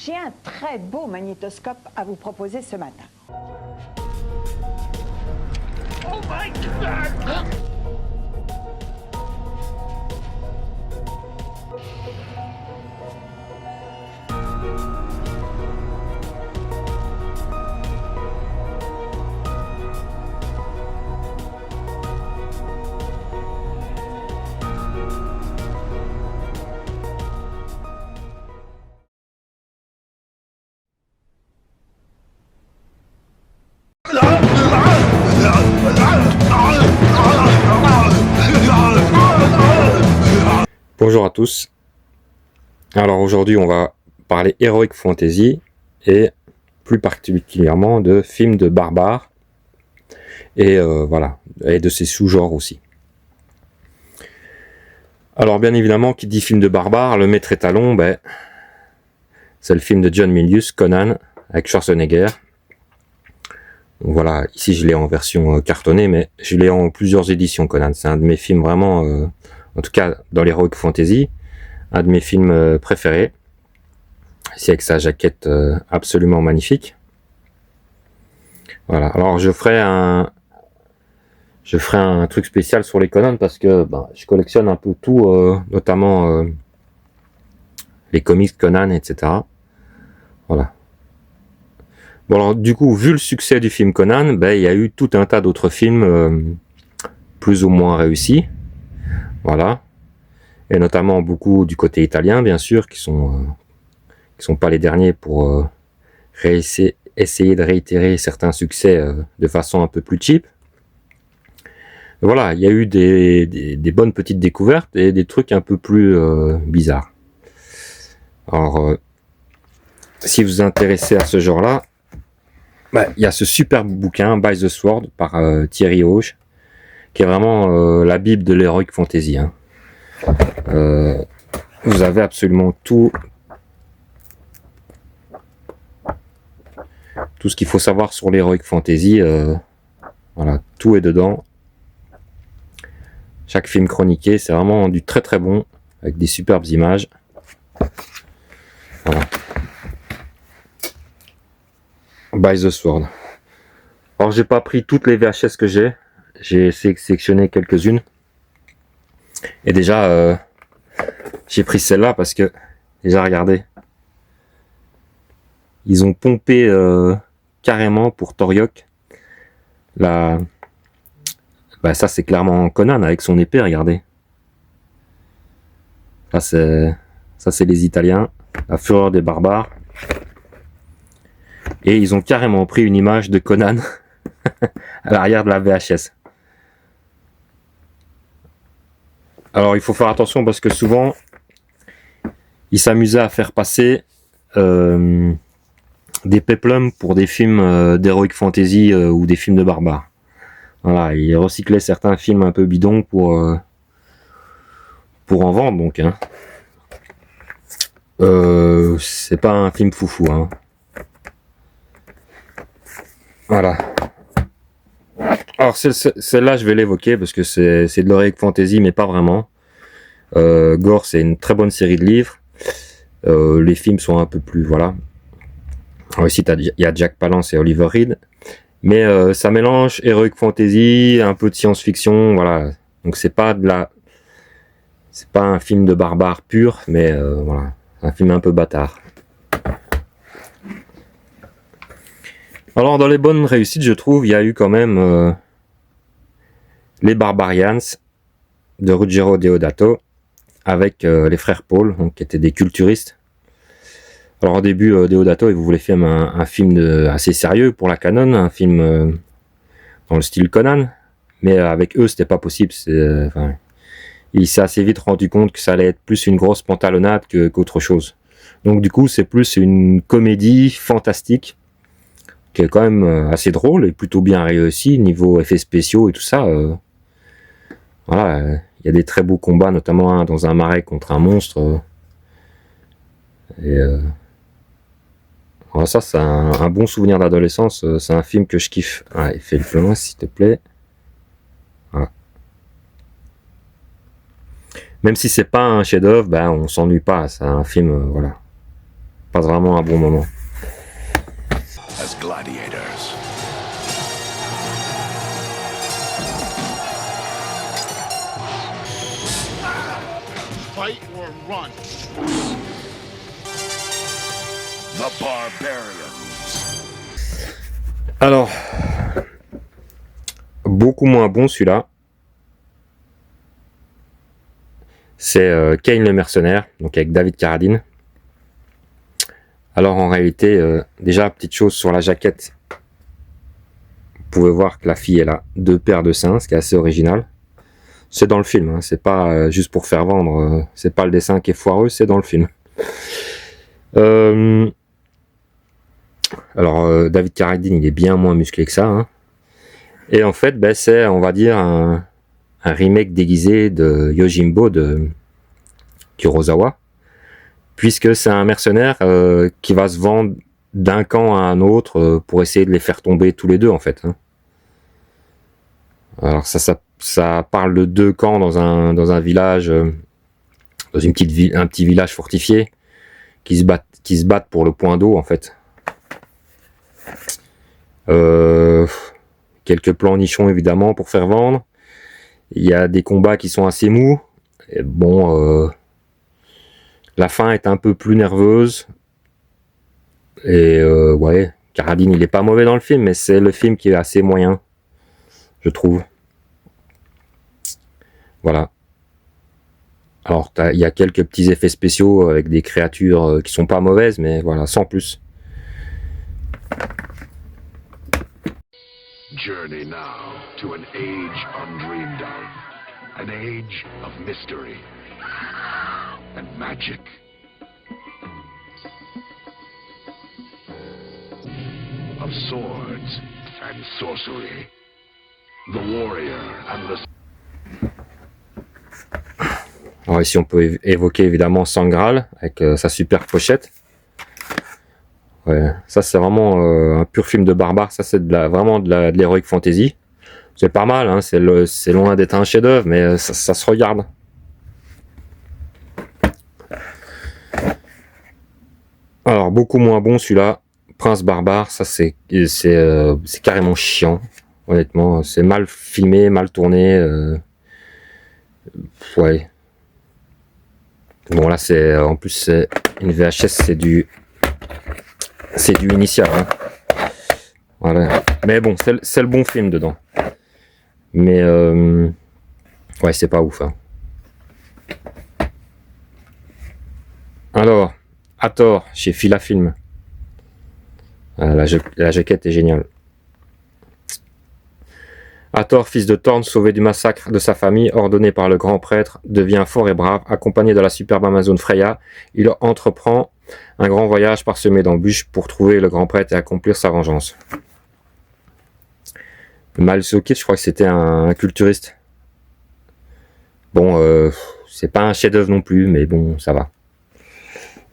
J'ai un très beau magnétoscope à vous proposer ce matin. Oh my God! Bonjour à tous. Alors aujourd'hui on va parler Heroic Fantasy et plus particulièrement de films de barbares et voilà, et de ses sous-genres aussi. Alors bien évidemment, qui dit film de barbares, le maître étalon, c'est le film de John Milius, Conan, avec Schwarzenegger. Voilà, ici je l'ai en version cartonnée, mais je l'ai en plusieurs éditions, Conan. C'est un de mes films vraiment, en tout cas dans l'Heroic Fantasy, un de mes films préférés. C'est avec sa jaquette absolument magnifique. Voilà, alors je ferai un truc spécial sur les Conan parce que je collectionne un peu tout, notamment les comics Conan, etc. Voilà. Bon alors du coup, vu le succès du film Conan, il y a eu tout un tas d'autres films plus ou moins réussis. Voilà. Et notamment beaucoup du côté italien, bien sûr, qui sont pas les derniers pour essayer de réitérer certains succès de façon un peu plus cheap. Voilà, il y a eu des bonnes petites découvertes et des trucs un peu plus bizarres. Alors, si vous vous intéressez à ce genre-là, il y a ce superbe bouquin, By the Sword, par Thierry Auge, qui est vraiment la bible de l'Heroic Fantasy. Hein. Vous avez absolument tout ce qu'il faut savoir sur l'Heroic Fantasy. Voilà, tout est dedans. Chaque film chroniqué, c'est vraiment du très très bon, avec des superbes images. Voilà. By the Sword. Alors j'ai pas pris toutes les VHS que j'ai sélectionné quelques-unes. Et déjà, j'ai pris celle-là parce que, déjà regardez, ils ont pompé carrément pour Toriok ça c'est clairement Conan avec son épée, regardez. Ça c'est les Italiens, la fureur des barbares. Et ils ont carrément pris une image de Conan à l'arrière de la VHS. Alors il faut faire attention parce que souvent ils s'amusaient à faire passer des péplums pour des films d'Heroic Fantasy ou des films de barbares. Voilà, ils recyclaient certains films un peu bidons pour en vendre donc. Hein. C'est pas un film foufou. Hein. Voilà. Alors celle-là je vais l'évoquer parce que c'est de l'Heroic Fantasy mais pas vraiment. Gore c'est une très bonne série de livres. Les films sont un peu plus voilà. Alors ici il y a Jack Palance et Oliver Reed. Mais ça mélange Heroic Fantasy, un peu de science-fiction, voilà. Donc c'est pas un film de barbare pur, mais voilà, un film un peu bâtard. Alors dans les bonnes réussites, je trouve, il y a eu quand même les Barbarians de Ruggero Deodato avec les frères Paul, donc, qui étaient des culturistes. Alors au début, Deodato, il voulait faire un film assez sérieux pour la canon, un film dans le style Conan, mais avec eux, c'était pas possible. Il s'est assez vite rendu compte que ça allait être plus une grosse pantalonnade qu'autre chose. Donc du coup, c'est plus une comédie fantastique, qui est quand même assez drôle et plutôt bien réussi, niveau effets spéciaux et tout ça. Voilà, il y a des très beaux combats, notamment dans un marais contre un monstre. Alors ça, c'est un bon souvenir d'adolescence. C'est un film que je kiffe. Allez, fais le plus loin, s'il te plaît. Voilà. Même si c'est pas un chef-d'œuvre, on s'ennuie pas. C'est un film, voilà. passe vraiment un bon moment. As gladiators. Fight or run. The Barbarians. Alors, beaucoup moins bon celui-là. C'est Kane le mercenaire, donc avec David Carradine. Alors en réalité, déjà petite chose sur la jaquette, vous pouvez voir que la fille elle a 2 paires de seins, ce qui est assez original. C'est dans le film, hein, c'est pas juste pour faire vendre, c'est pas le dessin qui est foireux, c'est dans le film. Alors David Carradine il est bien moins musclé que ça, hein. Et en fait ben, c'est on va dire un remake déguisé de Yojimbo de Kurosawa, puisque c'est un mercenaire qui va se vendre d'un camp à un autre pour essayer de les faire tomber tous les deux en fait, hein. Alors ça parle de 2 camps dans un village, dans une petite ville, un petit village fortifié qui se battent pour le point d'eau en fait. Quelques plans nichons évidemment pour faire vendre. Il y a des combats qui sont assez mous. Et bon, la fin est un peu plus nerveuse. Et ouais, Carradine il est pas mauvais dans le film, mais c'est le film qui est assez moyen, je trouve. Voilà. Alors il y a quelques petits effets spéciaux avec des créatures qui sont pas mauvaises, mais voilà, sans plus. Journey now to an age undreamed of. An age of mystery and magic. Of swords and sorcery. The warrior and the... Alors ici on peut évoquer évidemment Sangral avec sa super pochette. Ouais, ça c'est vraiment un pur film de barbare, ça c'est vraiment de l'heroic fantasy. C'est pas mal, hein, c'est loin d'être un chef-d'œuvre, mais ça se regarde. Alors beaucoup moins bon celui-là, Prince Barbare, ça c'est carrément chiant, honnêtement, c'est mal filmé, mal tourné. Ouais. Bon là c'est en plus c'est une VHS, c'est du initial, hein. Voilà. Mais bon c'est le bon film dedans. Mais ouais c'est pas ouf, hein. Alors Hathor chez Filafilm. La jaquette est géniale. Hathor, fils de Thorn, sauvé du massacre de sa famille, ordonné par le grand prêtre, devient fort et brave. Accompagné de la superbe Amazone Freya, il entreprend un grand voyage parsemé d'embûches pour trouver le grand prêtre et accomplir sa vengeance. Malsokit, je crois que c'était un culturiste. Bon, c'est pas un chef-d'œuvre non plus, mais bon, ça va.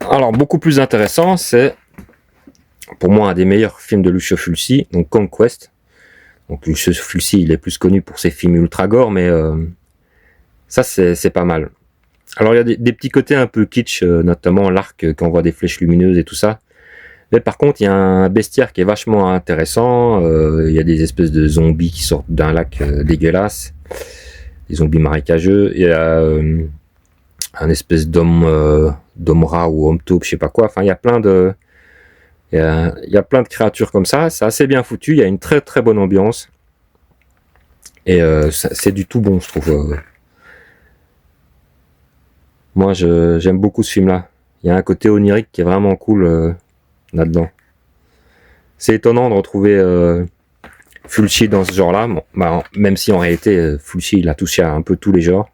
Alors, beaucoup plus intéressant, c'est pour moi un des meilleurs films de Lucio Fulci, donc Conquest. Donc Lucio Fulci, il est plus connu pour ses films ultra gore, mais ça c'est pas mal. Alors il y a des petits côtés un peu kitsch, notamment l'arc quand on voit des flèches lumineuses et tout ça. Mais par contre, il y a un bestiaire qui est vachement intéressant. Il y a des espèces de zombies qui sortent d'un lac dégueulasse, des zombies marécageux. Il y a un espèce d'homme rat ou homme taupe, je sais pas quoi. Enfin, il y a plein de créatures comme ça. C'est assez bien foutu. Il y a une très très bonne ambiance. Et c'est du tout bon, je trouve. Moi, j'aime beaucoup ce film-là. Il y a un côté onirique qui est vraiment cool là-dedans. C'est étonnant de retrouver Fulci dans ce genre-là. Bon, bah, même si en réalité, Fulci, il a touché à un peu tous les genres.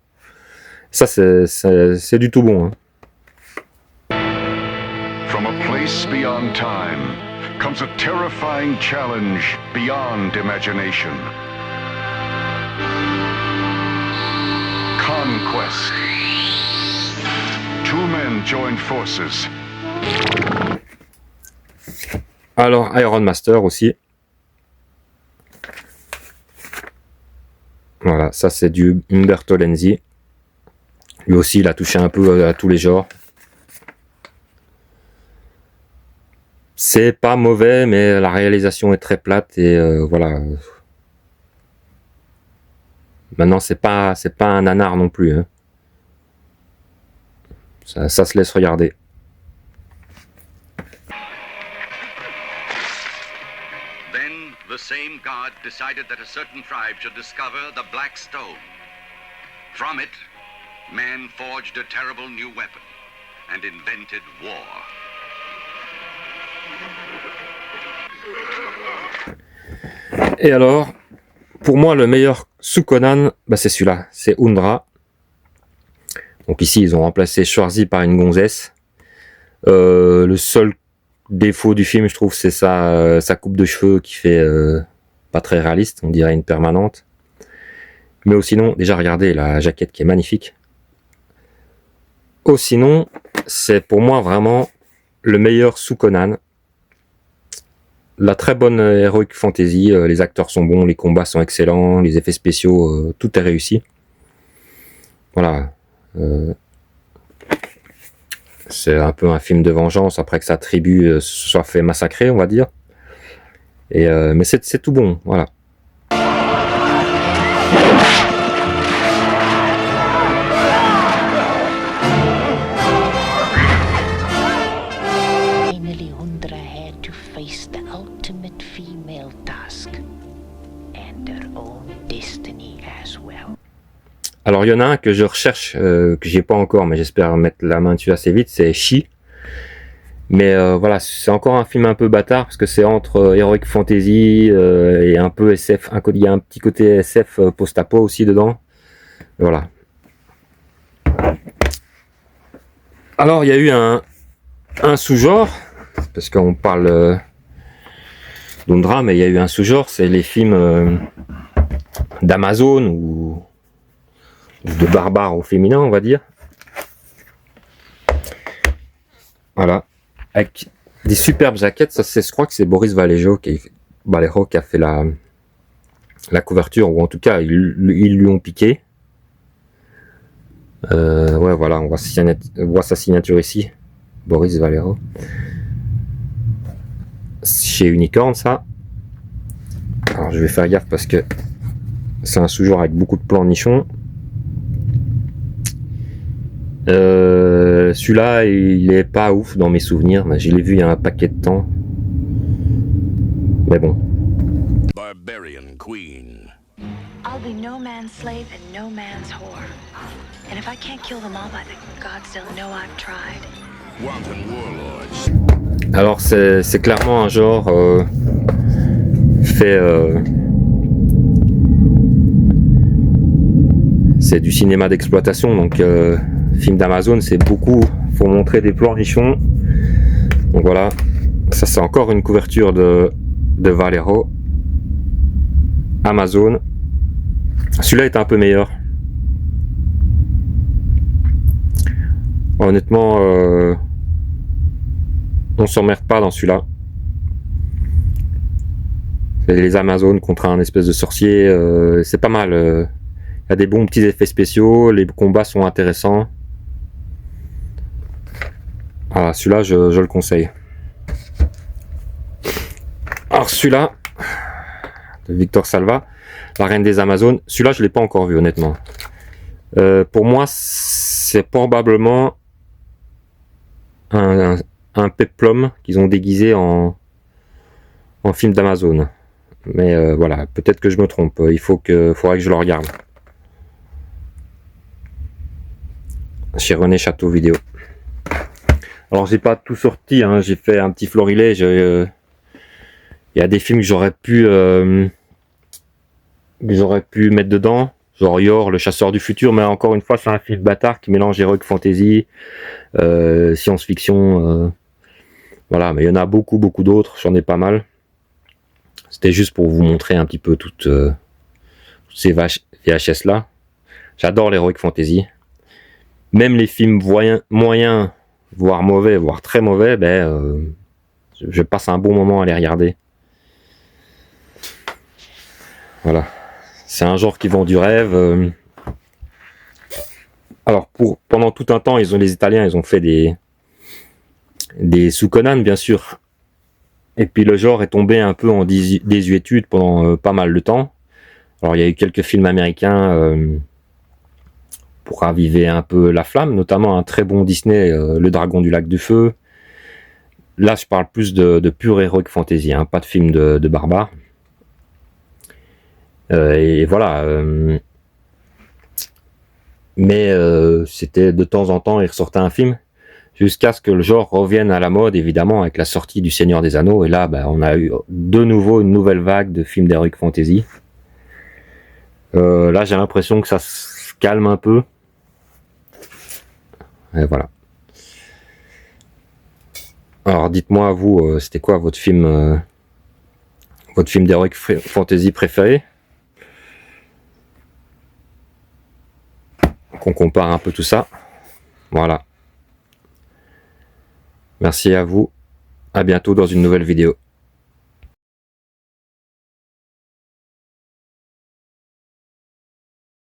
Ça, c'est du tout bon, hein. From a place beyond time comes a terrifying challenge beyond imagination. Conquest. Two men join forces. Alors, Iron Master aussi. Voilà, ça c'est du Umberto Lenzi. Lui aussi, il a touché un peu à tous les genres. C'est pas mauvais, mais la réalisation est très plate et voilà. Maintenant, c'est pas un nanar non plus. Hein. Ça se laisse regarder. Then the same god decided that a certain tribe should discover the Black Stone. From it, man forged a terrible new weapon and invented war. Et alors, pour moi, le meilleur sous Conan, bah c'est celui-là, c'est Undra. Donc ici, ils ont remplacé Schwarzy par une gonzesse. Le seul défaut du film, je trouve, c'est sa coupe de cheveux qui fait pas très réaliste, on dirait une permanente. Mais sinon, déjà regardez la jaquette qui est magnifique. Sinon, c'est pour moi vraiment le meilleur sous Conan. La très bonne heroic fantasy, les acteurs sont bons, les combats sont excellents, les effets spéciaux, tout est réussi. Voilà. C'est un peu un film de vengeance après que sa tribu se soit fait massacrer, on va dire. Et mais c'est tout bon, voilà. Finally, Undra had to face the ultimate female task and their own destiny as well. Alors il y en a un que je recherche, que j'ai pas encore, mais j'espère mettre la main dessus assez vite, c'est She. Mais voilà, c'est encore un film un peu bâtard, parce que c'est entre Heroic Fantasy et un peu SF, il y a un petit côté SF post-apo aussi dedans. Voilà. Alors il y a eu un sous-genre, parce qu'on parle d'Undra, mais il y a eu un sous-genre, c'est les films d'Amazon ou de barbares au féminin, on va dire. Voilà. Avec des superbes jaquettes, ça c'est, je crois que c'est Boris Vallejo qui a fait la couverture, ou en tout cas ils lui ont piqué. Ouais, voilà, on voit sa signature ici, Boris Vallejo. Chez Unicorn, ça. Alors je vais faire gaffe parce que c'est un sous-genre avec beaucoup de plans nichons. Celui-là, il est pas ouf dans mes souvenirs, mais je l'ai vu il y a un paquet de temps. Mais bon. Barbarian Queen. I'll be no man's slave and no man's whore. And if I can't kill them all by the gods, they'll know I've tried. Wanton warlords. Alors c'est clairement un genre fait... c'est du cinéma d'exploitation, donc film d'Amazon, c'est beaucoup, faut montrer des plans riches. Donc voilà, ça c'est encore une couverture de Vallejo. Amazon. Celui-là est un peu meilleur. Honnêtement, on s'emmerde pas dans celui-là. C'est les Amazones contre un espèce de sorcier, c'est pas mal. Il y a des bons petits effets spéciaux, les combats sont intéressants. Ah, celui-là, je le conseille. Alors celui-là, de Victor Salva, La Reine des Amazones, celui-là je l'ai pas encore vu honnêtement. Pour moi, c'est probablement un peplum qu'ils ont déguisé en film d'Amazon. Mais voilà, peut-être que je me trompe. Faudrait que je le regarde. Chez René Château Vidéo. Alors j'ai pas tout sorti, hein, j'ai fait un petit florilège. Il y a des films que j'aurais pu mettre dedans, genre Yor, Le Chasseur du Futur, mais encore une fois c'est un film bâtard qui mélange heroic fantasy, science-fiction, voilà, mais il y en a beaucoup d'autres, j'en ai pas mal. C'était juste pour vous montrer un petit peu toutes ces VHS là. J'adore l'heroic fantasy. Même les films moyens, voire mauvais, voire très mauvais, je passe un bon moment à les regarder. Voilà. C'est un genre qui vend du rêve. Alors, pendant tout un temps, les Italiens, ils ont fait des sous Conan, bien sûr. Et puis le genre est tombé un peu en désuétude pendant pas mal de temps. Alors il y a eu quelques films américains pour raviver un peu la flamme, notamment un très bon Disney, Le Dragon du Lac du Feu. Là je parle plus de pure heroic fantasy, hein, pas de film de barbares. Et voilà. Mais c'était de temps en temps, il ressortait un film, jusqu'à ce que le genre revienne à la mode, évidemment, avec la sortie du Seigneur des Anneaux. Et là, on a eu de nouveau une nouvelle vague de films d'heroic fantasy. Là, j'ai l'impression que ça se calme un peu. Et voilà. Alors, dites-moi, vous, c'était quoi votre film d'heroic fantasy préféré? Qu'on compare un peu tout ça. Voilà. Merci à vous. À bientôt dans une nouvelle vidéo.